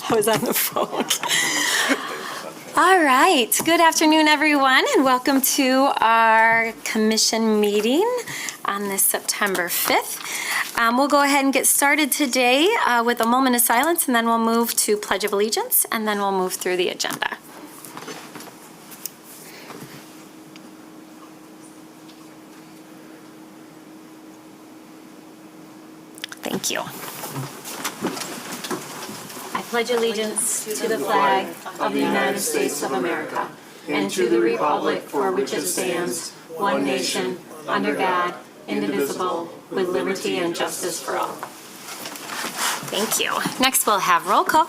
I was on the phone. All right. Good afternoon, everyone, and welcome to our commission meeting on this September 5th. We'll go ahead and get started today with a moment of silence, and then we'll move to Pledge of Allegiance, and then we'll move through the agenda. Thank you. I pledge allegiance to the flag of the United States of America and to the republic for which it stands, one nation, under God, indivisible, with liberty and justice for all. Thank you. Next, we'll have roll call.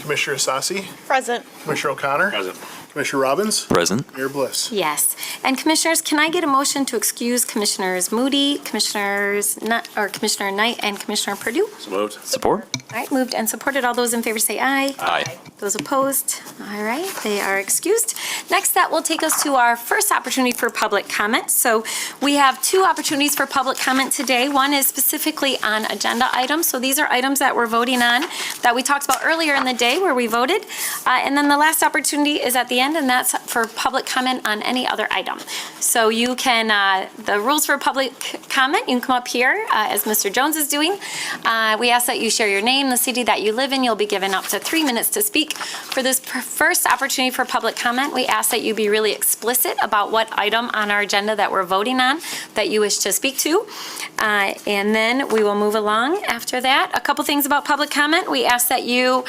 Commissioner Asasi? Present. Commissioner O'Connor? Present. Commissioner Robbins? Present. Mayor Bliss? Yes. And Commissioners, can I get a motion to excuse Commissioners Moody, Commissioner Knight, and Commissioner Purdue? So moved. Support. All right, moved and supported. All those in favor say aye. Aye. Those opposed? All right, they are excused. Next, that will take us to our first opportunity for public comment. So we have two opportunities for public comment today. One is specifically on agenda items. So these are items that we're voting on that we talked about earlier in the day where we voted. And then the last opportunity is at the end, and that's for public comment on any other item. So you can, the rules for public comment, you can come up here as Mr. Jones is doing. We ask that you share your name, the city that you live in. You'll be given up to 3 minutes to speak. For this first opportunity for public comment, we ask that you be really explicit about what item on our agenda that we're voting on that you wish to speak to. And then we will move along after that. A couple things about public comment. We ask that you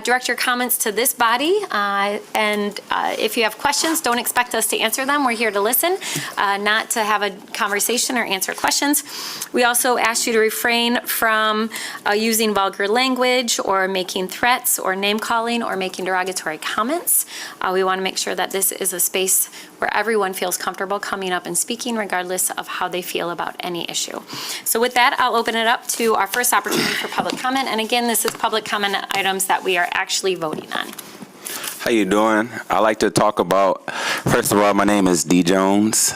direct your comments to this body. And if you have questions, don't expect us to answer them. We're here to listen, not to have a conversation or answer questions. We also ask you to refrain from using vulgar language or making threats or name calling or making derogatory comments. We want to make sure that this is a space where everyone feels comfortable coming up and speaking regardless of how they feel about any issue. So with that, I'll open it up to our first opportunity for public comment. And again, this is public comment items that we are actually voting on. How you doing? I like to talk about, first of all, my name is D. Jones,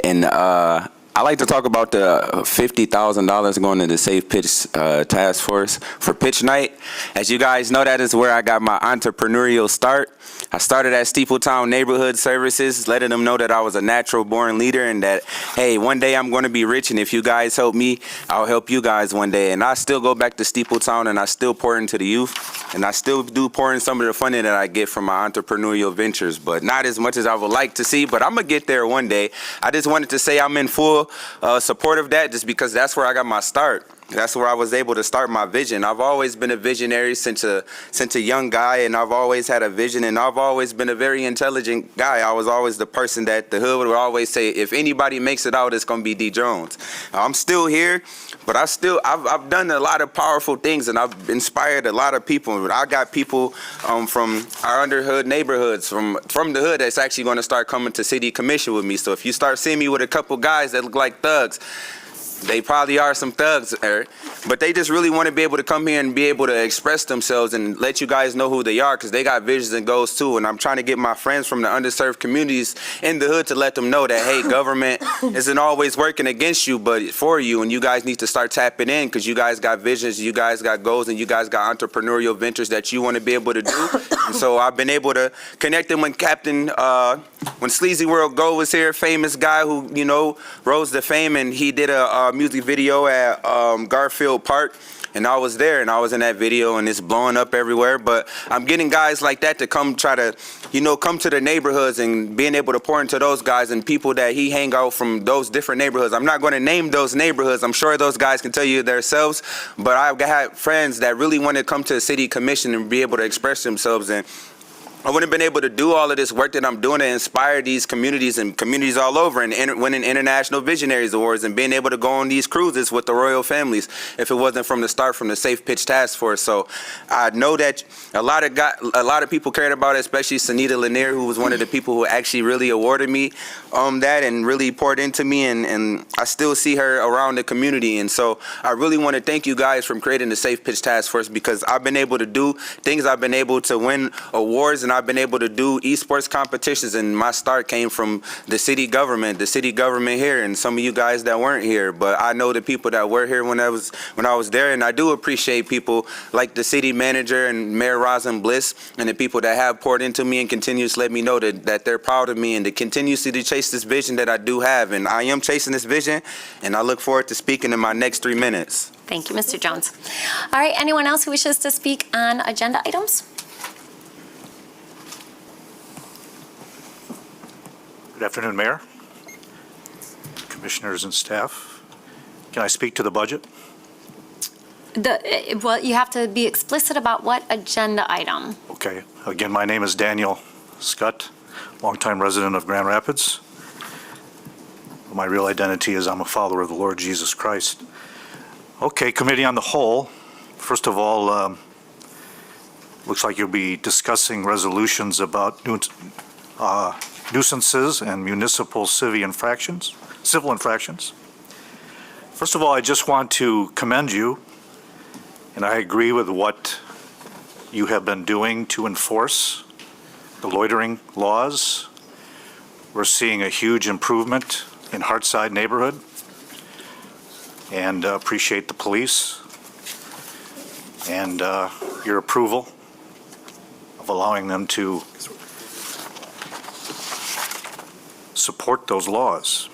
and I like to talk about the $50,000 going to the Safe Pitch Task Force for pitch night. As you guys know, that is where I got my entrepreneurial start. I started at Steepletown Neighborhood Services, letting them know that I was a natural born leader and that, hey, one day I'm going to be rich, and if you guys help me, I'll help you guys one day. And I still go back to Steepletown, and I still pour into the youth, and I still do pour in some of the funding that I get from my entrepreneurial ventures, but not as much as I would like to see, but I'm going to get there one day. I just wanted to say I'm in full support of that just because that's where I got my start. That's where I was able to start my vision. I've always been a visionary since a young guy, and I've always had a vision, and I've always been a very intelligent guy. I was always the person that the hood would always say, if anybody makes it out, it's going to be D. Jones. I'm still here, but I've done a lot of powerful things, and I've inspired a lot of people. I got people from our underhood neighborhoods, from the hood, that's actually going to start coming to city commission with me. So if you start seeing me with a couple guys that look like thugs, they probably are some thugs, but they just really want to be able to come here and be able to express themselves and let you guys know who they are, because they got visions and goals too. And I'm trying to get my friends from the underserved communities in the hood to let them know that, hey, government isn't always working against you, but for you. And you guys need to start tapping in, because you guys got visions, you guys got goals, and you guys got entrepreneurial ventures that you want to be able to do. And so I've been able to connect them when Sleazy World Go was here, famous guy who, rose to fame, and he did a music video at Garfield Park, and I was there, and I was in that video, and it's blowing up everywhere. But I'm getting guys like that to come try to, come to the neighborhoods, and being able to pour into those guys and people that he hang out from those different neighborhoods. I'm not going to name those neighborhoods. I'm sure those guys can tell you themselves, but I've got friends that really want to come to the city commission and be able to express themselves. And I wouldn't have been able to do all of this work that I'm doing to inspire these communities and communities all over, and winning International Visionaries Awards and being able to go on these cruises with the royal families if it wasn't from the start from the Safe Pitch Task Force. So I know that a lot of people cared about it, especially Sunita Lanier, who was one of the people who actually really awarded me that and really poured into me, and I still see her around the community. And so I really want to thank you guys for creating the Safe Pitch Task Force, because I've been able to do things, I've been able to win awards, and I've been able to do esports competitions, and my start came from the city government here, and some of you guys that weren't here. But I know the people that were here when I was there, and I do appreciate people like the city manager and Mayor Rosin Bliss, and the people that have poured into me and continues to let me know that they're proud of me and to continuously to chase this vision that I do have. And I am chasing this vision, and I look forward to speaking in my next 3 minutes. Thank you, Mr. Jones. All right, anyone else who wishes to speak on agenda items? Good afternoon, Mayor, Commissioners and staff. Can I speak to the budget? Well, you have to be explicit about what agenda item. Okay. Again, my name is Daniel Scott, longtime resident of Grand Rapids. My real identity is I'm a follower of the Lord Jesus Christ. Okay, Committee on the Whole. First of all, looks like you'll be discussing resolutions about nuisances and municipal civil infractions. First of all, I just want to commend you, and I agree with what you have been doing to enforce the loitering laws. We're seeing a huge improvement in Hartside neighborhood, and appreciate the police and your approval of allowing them to support those laws.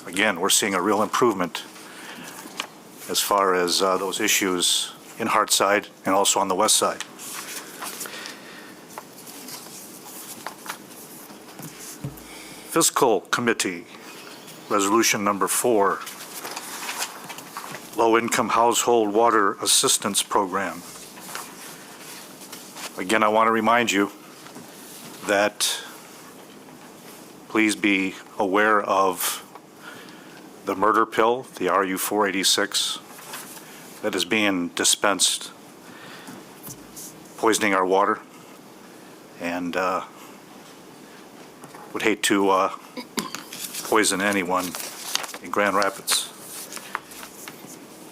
Again, we're seeing a real improvement as far as those issues in Hartside and also on the west side. Fiscal Committee, Resolution Number 4, Low-Income Household Water Assistance Program. Again, I want to remind you that please be aware of the murder pill, the RU-486, that is being dispensed, poisoning our water, and would hate to poison anyone in Grand Rapids.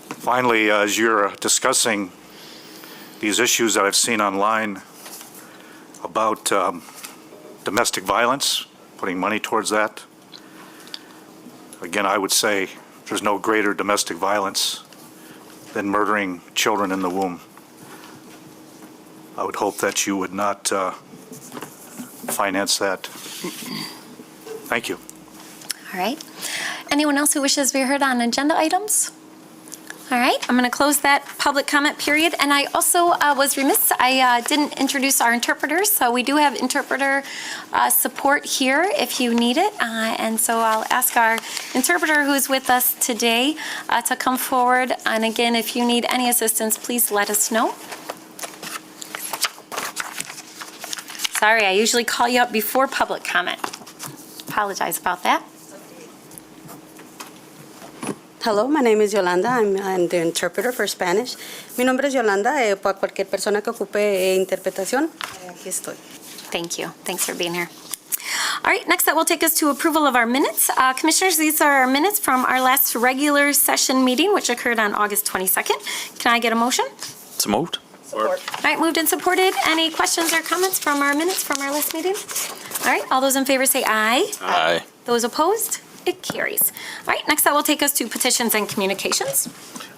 Finally, as you're discussing these issues that I've seen online about domestic violence, putting money towards that, again, I would say there's no greater domestic violence than murdering children in the womb. I would hope that you would not finance that. Thank you. All right. Anyone else who wishes to be heard on agenda items? All right, I'm going to close that public comment period. And I also was remiss, I didn't introduce our interpreters. So we do have interpreter support here if you need it. And so I'll ask our interpreter who's with us today to come forward. And again, if you need any assistance, please let us know. Sorry, I usually call you up before public comment. Apologize about that. Hello, my name is Yolanda. I'm the interpreter for Spanish. Mi nombre es Yolanda. Para cualquier persona que ocupe interpretación, aquí estoy. Thank you. Thanks for being here. All right, next that will take us to approval of our minutes. Commissioners, these are our minutes from our last regular session meeting, which occurred on August 22nd. Can I get a motion? So moved. All right, moved and supported. Any questions or comments from our minutes from our last meeting? All right, all those in favor say aye. Aye. Those opposed? It carries. All right, next that will take us to petitions and communications.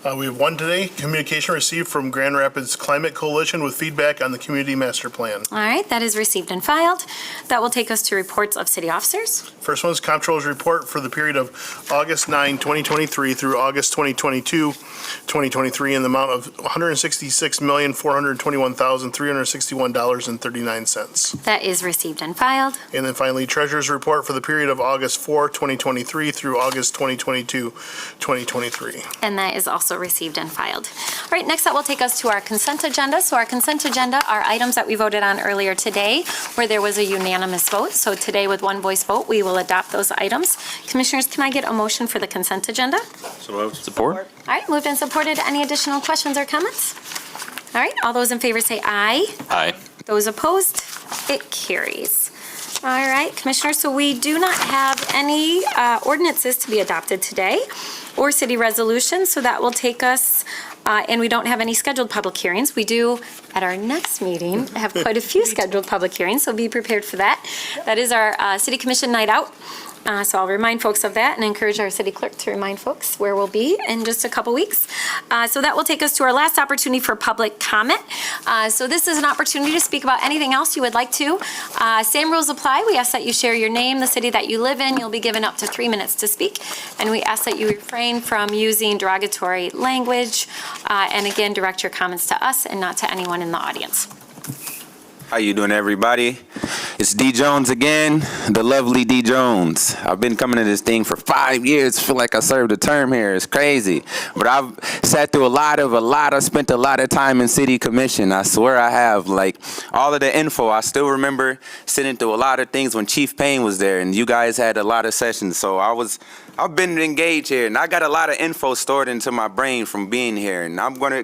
We have one today, communication received from Grand Rapids Climate Coalition with feedback on the community master plan. All right, that is received and filed. That will take us to reports of city officers. First one is Comptroller's report for the period of August 9, 2023 through August 22, 2023 in the amount of $166,421,361.39. That is received and filed. And then finally, Treasurer's report for the period of August 4, 2023 through August 2022, 2023. And that is also received and filed. All right, next that will take us to our consent agenda. So our consent agenda are items that we voted on earlier today where there was a unanimous vote. So today with one voice vote, we will adopt those items. Commissioners, can I get a motion for the consent agenda? So moved. Support. All right, moved and supported. Any additional questions or comments? All right, all those in favor say aye. Aye. Those opposed? It carries. All right, Commissioners, so we do not have any ordinances to be adopted today or city resolutions, so that will take us and we don't have any scheduled public hearings. We do, at our next meeting, have quite a few scheduled public hearings, so be prepared for that. That is our City Commission Night Out. So I'll remind folks of that and encourage our city clerk to remind folks where we'll be in just a couple weeks. So that will take us to our last opportunity for public comment. So this is an opportunity to speak about anything else you would like to. Same rules apply. We ask that you share your name, the city that you live in. You'll be given up to 3 minutes to speak. And we ask that you refrain from using derogatory language. And again, direct your comments to us and not to anyone in the audience. How you doing, everybody? It's D. Jones again, the lovely D. Jones. I've been coming to this thing for 5 years. Feel like I served a term here. It's crazy. But I've sat through spent a lot of time in city commission. I swear I have. Like, all of the info, I still remember sitting through a lot of things when Chief Payne was there, and you guys had a lot of sessions. So I've been engaged here, and I got a lot of info stored into my brain from being here, and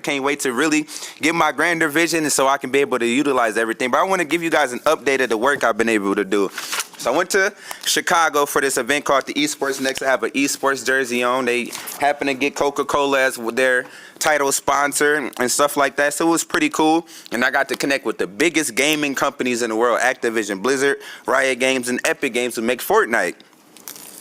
can't wait to really get my grander vision so I can be able to utilize everything. But I want to give you guys an update of the work I've been able to do. So I went to Chicago for this event called the Esports Next. I have an esports jersey on. They happen to get Coca-Cola as their title sponsor and stuff like that. So it was pretty cool. And I got to connect with the biggest gaming companies in the world, Activision, Blizzard, Riot Games, and Epic Games, who make Fortnite.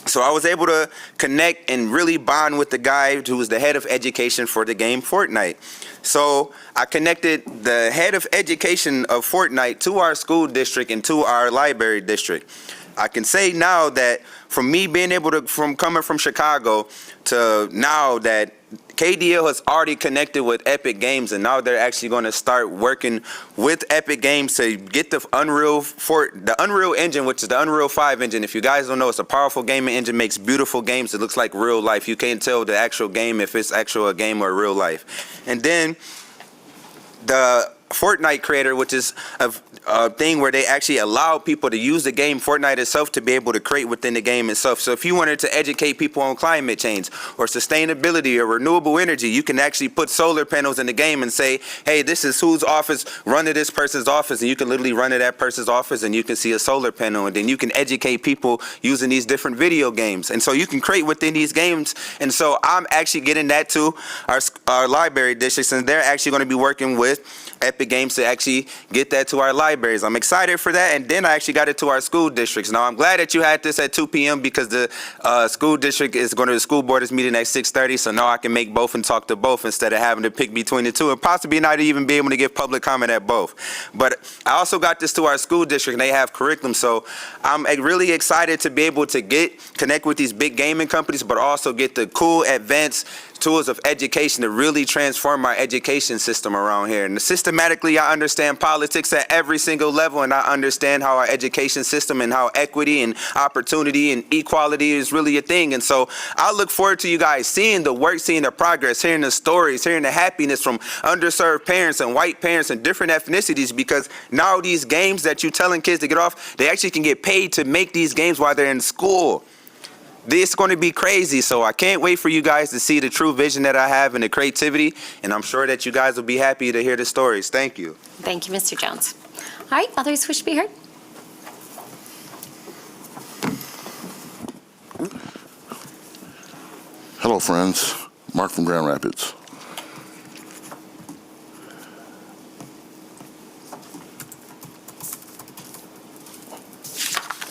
So I was able to connect and really bond with the guy who was the head of education for the game Fortnite. So I connected the head of education of Fortnite to our school district and to our library district. I can say now that from me being able to, from coming from Chicago to now that KDL has already connected with Epic Games, and now they're actually going to start working with Epic Games to get the Unreal Engine, which is the Unreal 5 engine. If you guys don't know, it's a powerful gaming engine, makes beautiful games. It looks like real life. You can't tell the actual game if it's actual a game or real life. And then the Fortnite creator, which is a thing where they actually allow people to use the game Fortnite itself to be able to create within the game itself. So if you wanted to educate people on climate change or sustainability or renewable energy, you can actually put solar panels in the game and say, hey, this is whose office, run to this person's office, and you can literally run to that person's office and you can see a solar panel, and then you can educate people using these different video games. And so you can create within these games. And so I'm actually getting that to our library districts, and they're actually going to be working with Epic Games to actually get that to our libraries. I'm excited for that, and then I actually got it to our school districts. Now, I'm glad that you had this at 2 p.m. because the school district is going to, the school board is meeting at 6:30, so now I can make both and talk to both instead of having to pick between the two and possibly not even be able to give public comment at both. But I also got this to our school district, and they have curriculum, so I'm really excited to be able to connect with these big gaming companies, but also get the cool advanced tools of education to really transform our education system around here. And systematically, I understand politics at every single level, and I understand how our education system and how equity and opportunity and equality is really a thing. And so I look forward to you guys seeing the work, seeing the progress, hearing the stories, hearing the happiness from underserved parents and white parents and different ethnicities, because now these games that you're telling kids to get off, they actually can get paid to make these games while they're in school. This is going to be crazy, so I can't wait for you guys to see the true vision that I have and the creativity, and I'm sure that you guys will be happy to hear the stories. Thank you. Thank you, Mr. Jones. All right, others wish to be heard? Hello, friends. Mark from Grand Rapids.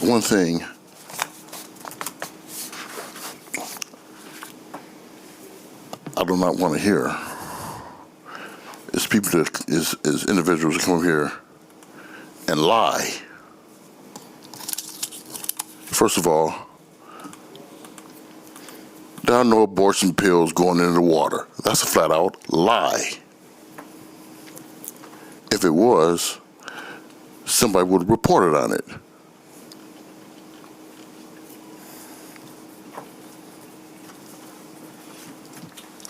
One thing I do not want to hear is people that is individuals that come up here and lie. First of all, there are no abortion pills going into the water. That's a flat out lie. If it was, somebody would have reported on it.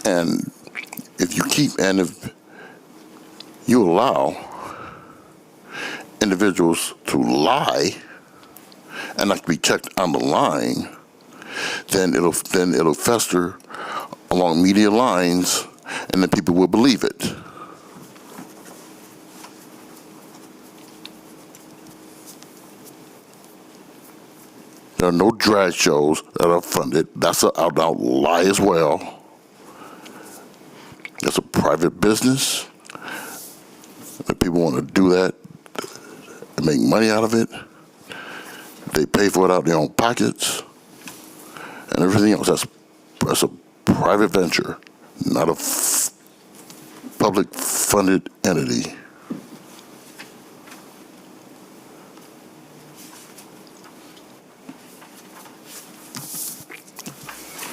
And if you allow individuals to lie and not to be checked on the line, then it'll fester along media lines, and then people will believe it. There are no drag shows that are funded. That's an out-and-out lie as well. That's a private business. If people want to do that and make money out of it, they pay for it out of their own pockets and everything else. That's a private venture, not a public funded entity.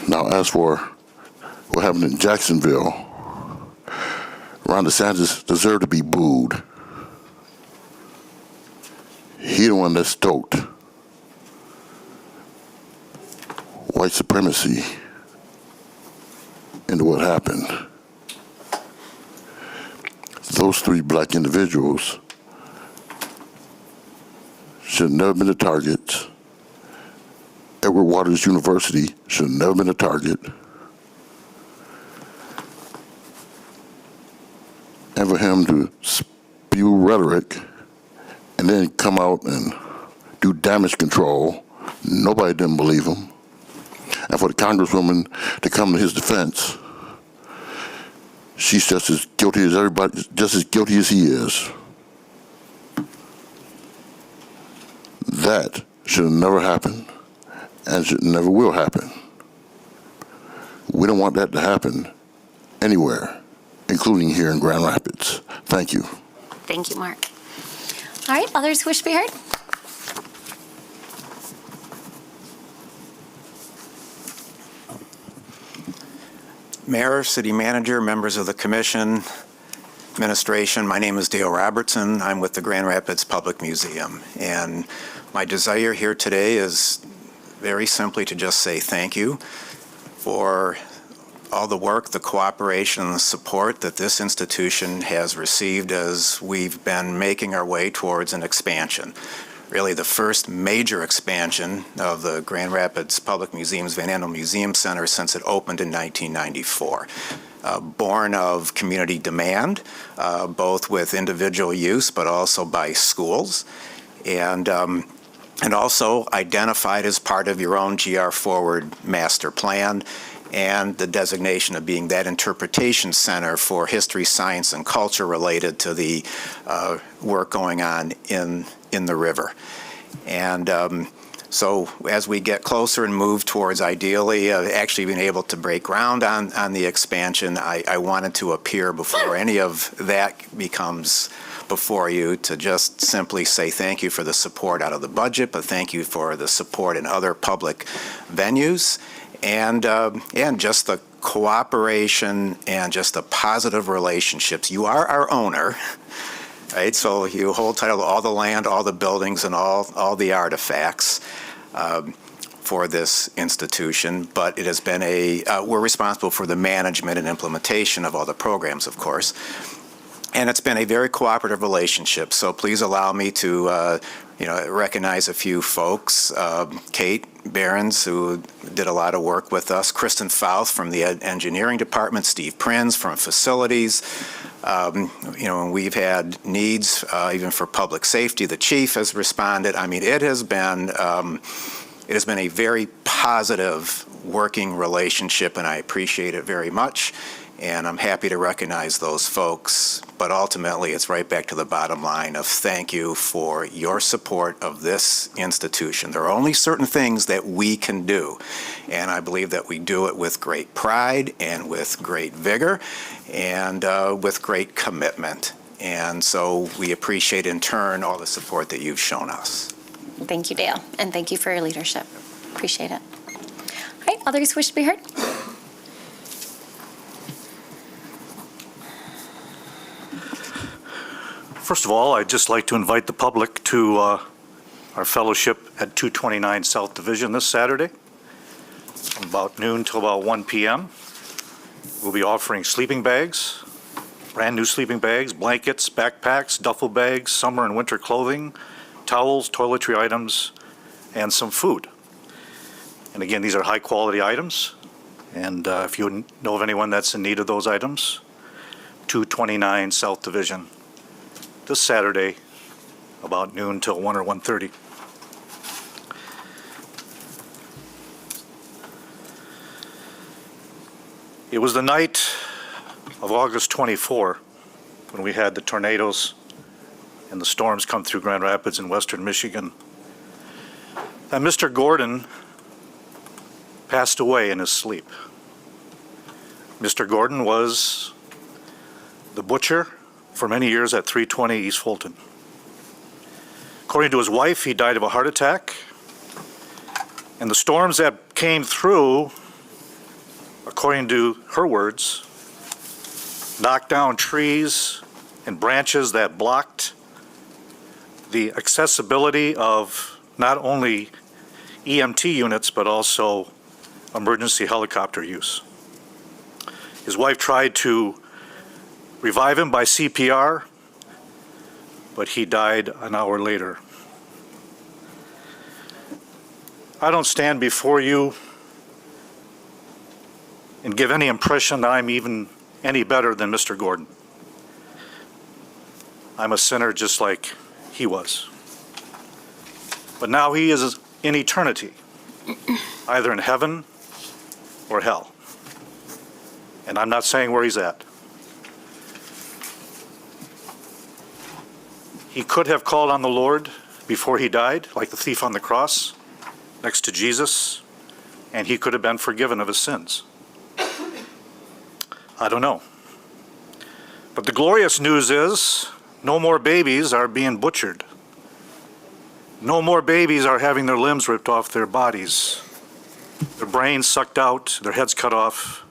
Now, as for what happened in Jacksonville, Ron DeSantis deserved to be booed. He the one that stoked white supremacy into what happened. Those three black individuals should have never been the targets. Edward Waters University should have never been a target. And for him to spew rhetoric and then come out and do damage control, nobody didn't believe him. And for the Congresswoman to come to his defense, she's just as guilty as everybody, just as guilty as he is. That should have never happened and should never will happen. We don't want that to happen anywhere, including here in Grand Rapids. Thank you. Thank you, Mark. All right, others who wish to be heard? Mayor, City Manager, members of the Commission, Administration, my name is Dale Robertson. I'm with the Grand Rapids Public Museum. And my desire here today is very simply to just say thank you for all the work, the cooperation, and the support that this institution has received as we've been making our way towards an expansion. Really the first major expansion of the Grand Rapids Public Museum's Van Andel Museum Center since it opened in 1994. Born of community demand, both with individual use but also by schools, and also identified as part of your own GR Forward master plan and the designation of being that interpretation center for history, science, and culture related to the work going on in the river. And so as we get closer and move towards ideally actually being able to break ground on the expansion, I wanted to appear before any of that becomes before you to just simply say thank you for the support out of the budget, but thank you for the support in other public venues, and just the cooperation and just the positive relationships. You are our owner, right? So you hold title to all the land, all the buildings, and all the artifacts for this institution, but it has been we're responsible for the management and implementation of all the programs, of course. And it's been a very cooperative relationship. So please allow me to recognize a few folks. Kate Behrens, who did a lot of work with us, Kristen Fouth from the engineering department, Steve Prins from facilities. And we've had needs even for public safety. The chief has responded. I mean, it has been a very positive working relationship, and I appreciate it very much. And I'm happy to recognize those folks. But ultimately, it's right back to the bottom line of thank you for your support of this institution. There are only certain things that we can do. And I believe that we do it with great pride and with great vigor and with great commitment. And so we appreciate in turn all the support that you've shown us. Thank you, Dale, and thank you for your leadership. Appreciate it. All right, others wish to be heard? First of all, I'd just like to invite the public to our fellowship at 229 South Division this Saturday, from about noon till about 1 p.m. We'll be offering sleeping bags, brand new sleeping bags, blankets, backpacks, duffel bags, summer and winter clothing, towels, toiletry items, and some food. And again, these are high quality items. And if you know of anyone that's in need of those items, 229 South Division. This Saturday, about noon till 1 or 1:30. It was the night of August 24, when we had the tornadoes and the storms come through Grand Rapids in western Michigan, that Mr. Gordon passed away in his sleep. Mr. Gordon was the butcher for many years at 320 East Fulton. According to his wife, he died of a heart attack. And the storms that came through, according to her words, knocked down trees and branches that blocked the accessibility of not only EMT units, but also emergency helicopter use. His wife tried to revive him by CPR, but he died an hour later. I don't stand before you and give any impression that I'm even any better than Mr. Gordon. I'm a sinner just like he was. But now he is in eternity, either in heaven or hell. And I'm not saying where he's at. He could have called on the Lord before he died, like the thief on the cross, next to Jesus, and he could have been forgiven of his sins. I don't know. But the glorious news is no more babies are being butchered. No more babies are having their limbs ripped off their bodies, their brains sucked out, their heads cut off,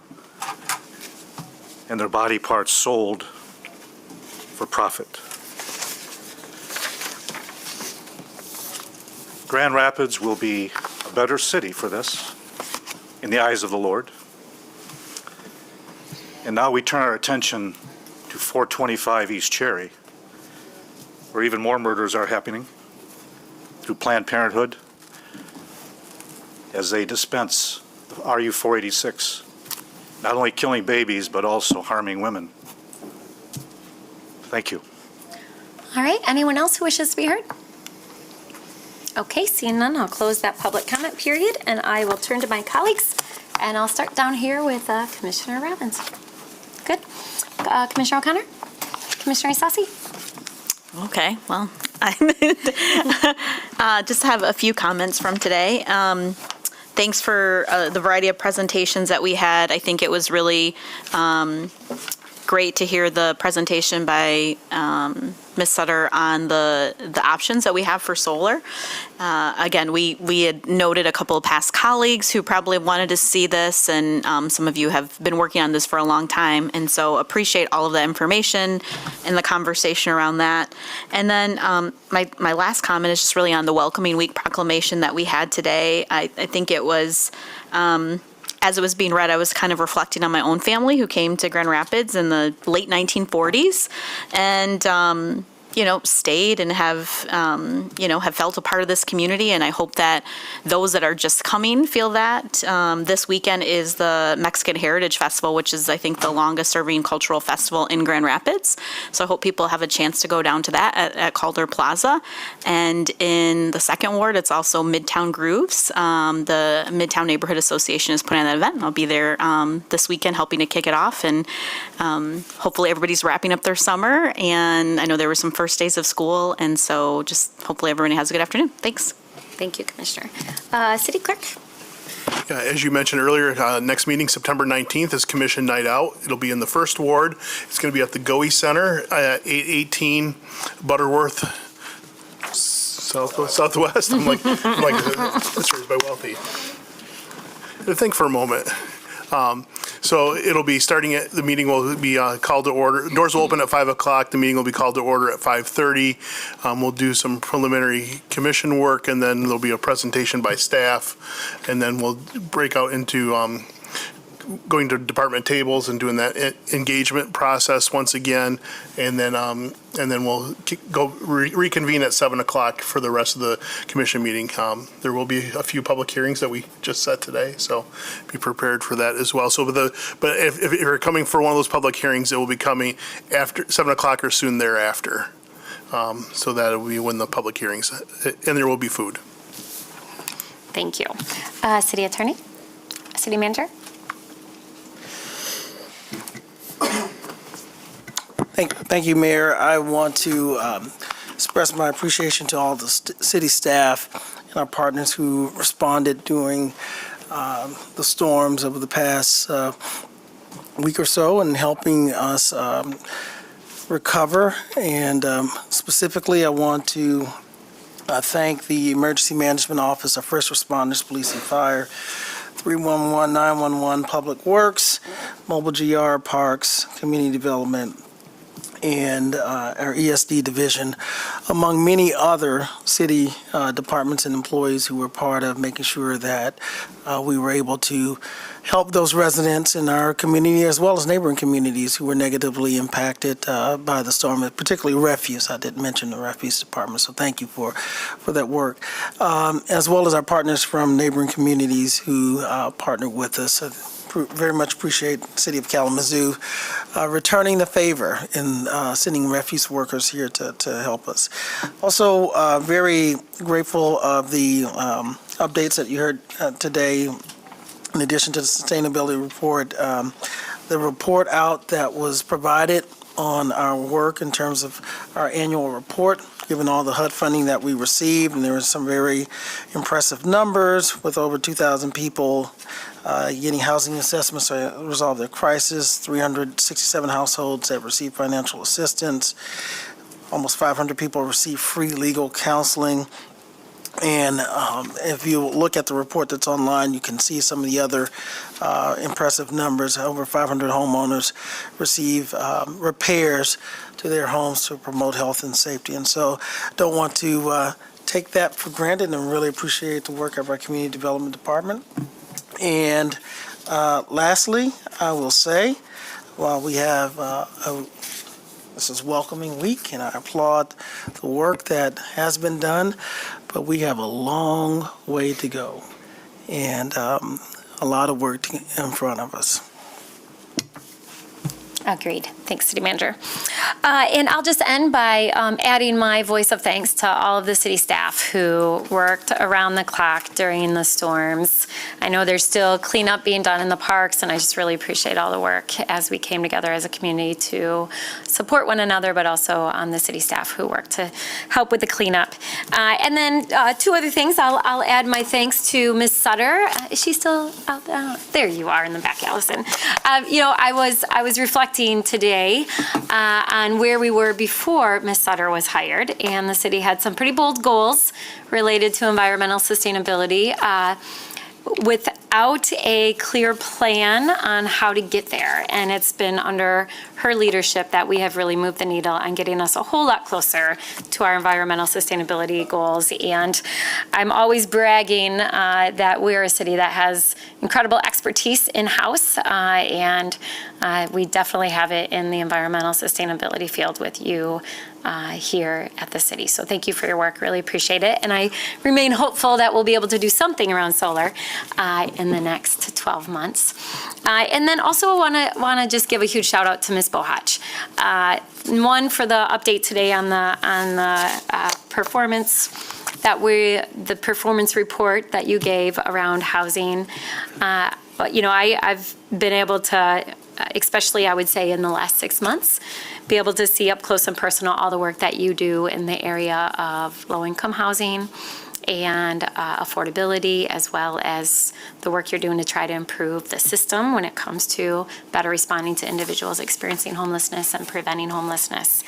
and their body parts sold for profit. Grand Rapids will be a better city for this in the eyes of the Lord. And now we turn our attention to 425 East Cherry, where even more murders are happening through Planned Parenthood as they dispense the RU-486, not only killing babies, but also harming women. Thank you. All right, anyone else who wishes to be heard? Okay, seeing none, I'll close that public comment period, and I will turn to my colleagues, and I'll start down here with Commissioner Robbins. Good. Commissioner O'Connor? Commissioner Isasi? Okay, well, I just have a few comments from today. Thanks for the variety of presentations that we had. I think it was really great to hear the presentation by Ms. Sutter on the options that we have for solar. Again, we had noted a couple of past colleagues who probably wanted to see this, and some of you have been working on this for a long time, and so appreciate all of the information and the conversation around that. And then my last comment is just really on the Welcoming Week proclamation that we had today. I think it was as it was being read, I was kind of reflecting on my own family who came to Grand Rapids in the late 1940s and, stayed and have felt a part of this community. And I hope that those that are just coming feel that. This weekend is the Mexican Heritage Festival, which is, I think, the longest serving cultural festival in Grand Rapids. So I hope people have a chance to go down to that at Calder Plaza. And in the second ward, it's also Midtown Grooves. The Midtown Neighborhood Association is putting on that event. I'll be there this weekend helping to kick it off. And hopefully everybody's wrapping up their summer. And I know there were some first days of school, and so just hopefully everybody has a good afternoon. Thanks. Thank you, Commissioner. City Clerk? As you mentioned earlier, next meeting, September 19th, is Commission Night Out. It'll be in the first ward. It's going to be at the Goey Center, 818 Butterworth Southwest. I'm like that's raised by Wealthy. Think for a moment. So it'll be starting at, the meeting will be called to order. Doors will open at 5 o'clock. The meeting will be called to order at 5:30. We'll do some preliminary commission work, and then there'll be a presentation by staff. And then we'll break out into going to department tables and doing that engagement process once again. And then we'll reconvene at 7 o'clock for the rest of the commission meeting. There will be a few public hearings that we just set today, so be prepared for that as well. So, but if you're coming for one of those public hearings, it will be coming after 7 o'clock or soon thereafter. So that will be when the public hearings, and there will be food. Thank you. City Attorney? City Manager? Thank you, Mayor. I want to express my appreciation to all the city staff and our partners who responded during the storms over the past week or so and helping us recover. And specifically, I want to thank the Emergency Management Office, our first responders, police and fire, 311, 911, Public Works, Mobile GR, Parks, Community Development, and our ESD division, among many other city departments and employees who were part of making sure that we were able to help those residents in our community as well as neighboring communities who were negatively impacted by the storm, particularly refuse. I didn't mention the refuse department, so thank you for that work, as well as our partners from neighboring communities who partnered with us. Very much appreciate the City of Kalamazoo returning the favor in sending refuse workers here to help us. Also, very grateful of the updates that you heard today. In addition to the sustainability report, the report out that was provided on our work in terms of our annual report, given all the HUD funding that we received, and there were some very impressive numbers with over 2,000 people getting housing assessments to resolve their crisis, 367 households that received financial assistance, almost 500 people received free legal counseling. And if you look at the report that's online, you can see some of the other impressive numbers. Over 500 homeowners receive repairs to their homes to promote health and safety. And so don't want to take that for granted and really appreciate the work of our Community Development Department. And lastly, I will say, while we have this is welcoming week, and I applaud the work that has been done, but we have a long way to go and a lot of work in front of us. Agreed. Thanks, City Manager. And I'll just end by adding my voice of thanks to all of the city staff who worked around the clock during the storms. I know there's still cleanup being done in the parks, and I just really appreciate all the work as we came together as a community to support one another, but also the city staff who worked to help with the cleanup. And then two other things. I'll add my thanks to Ms. Sutter. Is she still out there? There you are in the back, Allison. I was reflecting today on where we were before Ms. Sutter was hired, and the city had some pretty bold goals related to environmental sustainability without a clear plan on how to get there. And it's been under her leadership that we have really moved the needle on getting us a whole lot closer to our environmental sustainability goals. And I'm always bragging that we're a city that has incredible expertise in-house, and we definitely have it in the environmental sustainability field with you here at the city. So thank you for your work. Really appreciate it. And I remain hopeful that we'll be able to do something around solar in the next 12 months. And then also want to just give a huge shout out to Ms. Bohach. One, for the update today on the performance the performance report that you gave around housing. But I've been able to, especially I would say in the last 6 months, be able to see up close and personal all the work that you do in the area of low-income housing and affordability, as well as the work you're doing to try to improve the system when it comes to better responding to individuals experiencing homelessness and preventing homelessness.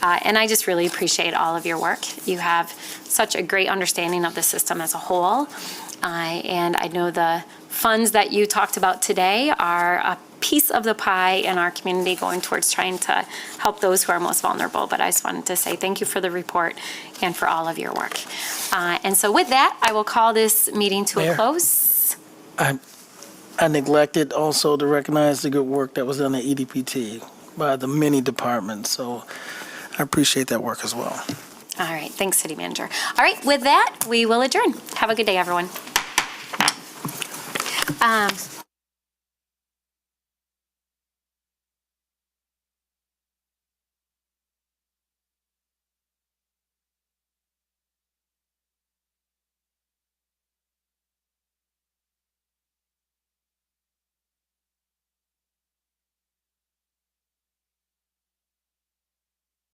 And I just really appreciate all of your work. You have such a great understanding of the system as a whole. And I know the funds that you talked about today are a piece of the pie in our community going towards trying to help those who are most vulnerable. But I just wanted to say thank you for the report and for all of your work. And so with that, I will call this meeting to a close. I neglected also to recognize the good work that was done at EDPT by the many departments. So I appreciate that work as well. All right. Thanks, City Manager. All right. With that, we will adjourn. Have a good day, everyone.